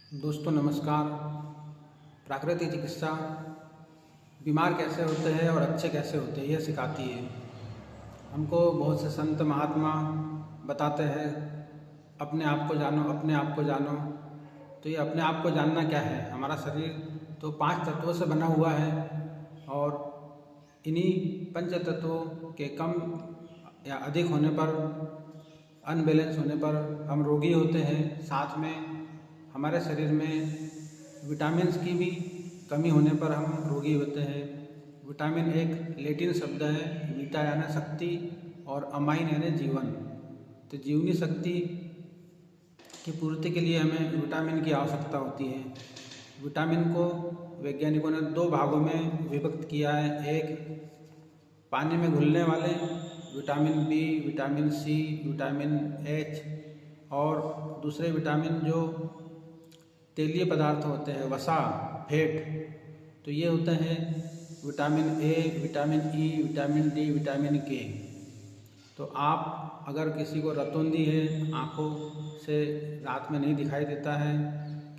दोस्तों नमस्कार। प्राकृतिक चिकित्सा बीमार कैसे होते हैं और अच्छे कैसे होते हैं यह सिखाती है। हमको बहुत से संत महात्मा बताते हैं अपने आप को जानो, अपने आप को जानो। तो ये अपने आप को जानना क्या है? हमारा शरीर तो 5 तत्वों से बना हुआ है और इन्हीं पंच तत्वों के कम या अधिक होने पर, अनबैलेंस होने पर हम रोगी होते हैं। साथ में हमारे शरीर में विटामिन्स की भी कमी होने पर हम रोगी होते हैं। विटामिन एक लैटिन शब्द है, वीटा यानी शक्ति और अमाइन यानी जीवन। तो जीवनी शक्ति की पूर्ति के लिए हमें विटामिन की आवश्यकता होती है। विटामिन को वैज्ञानिकों ने 2 भागों में विभक्त किया है। एक पानी में घुलने वाले vitamin B, vitamin C, vitamin H, और दूसरे विटामिन जो तेलीय पदार्थ होते हैं, वसा, फैट। तो ये होते हैं vitamin A, vitamin E, vitamin D, vitamin के। तो आप अगर किसी को रतौंधी है, आँखों से रात में नहीं दिखाई देता है,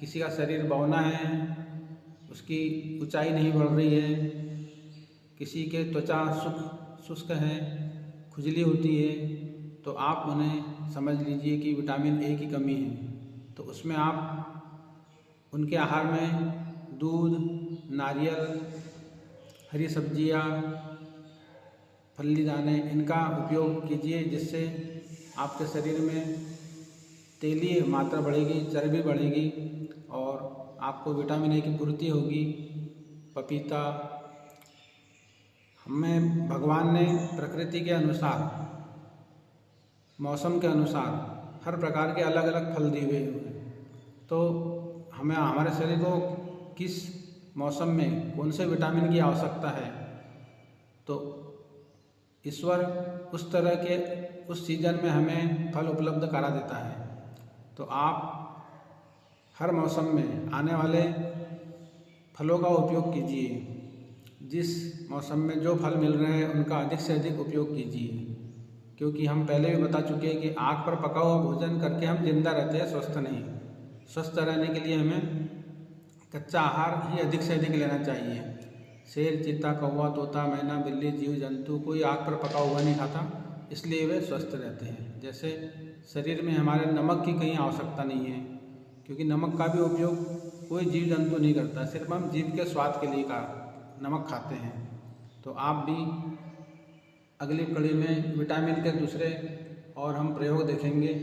किसी का शरीर बौना है, उसकी ऊंचाई नहीं बढ़ रही है, किसी के त्वचा शुष्क है, खुजली होती है, तो आप उन्हें समझ लीजिए कि विटामिन ए की कमी है। तो उसमें आप उनके आहार में दूध, नारियल, हरी सब्जियाँ, फली दाने, इनका उपयोग कीजिए, जिससे आपके शरीर में तेलीय मात्रा बढ़ेगी, चर्बी बढ़ेगी और आपको विटामिन ए की पूर्ति होगी। पपीता, हमें भगवान ने प्रकृति के अनुसार, मौसम के अनुसार हर प्रकार के अलग अलग फल दिए हुए हैं। तो हमें हमारे शरीर को किस मौसम में कौन से विटामिन की आवश्यकता है, तो ईश्वर उस तरह के उस सीजन में हमें फल उपलब्ध करा देता है। तो आप हर मौसम में आने वाले फलों का उपयोग कीजिए। जिस मौसम में जो फल मिल रहे हैं उनका अधिक से अधिक उपयोग कीजिए, क्योंकि हम पहले भी बता चुके हैं कि आग पर पका हुआ भोजन करके हम जिंदा रहते हैं, स्वस्थ नहीं। स्वस्थ रहने के लिए हमें कच्चा आहार ही अधिक से अधिक लेना चाहिए। शेर, चीता, कौवा, तोता, मैना, बिल्ली, जीव जंतु कोई आग पर पका हुआ नहीं खाता, इसलिए वे स्वस्थ रहते हैं। जैसे शरीर में हमारे नमक की कहीं आवश्यकता नहीं है, क्योंकि नमक का भी उपयोग कोई जीव जंतु नहीं करता, सिर्फ हम जीभ के स्वाद के लिए का नमक खाते हैं। तो आप भी अगली कड़ी में विटामिन के दूसरे और हम प्रयोग देखेंगे।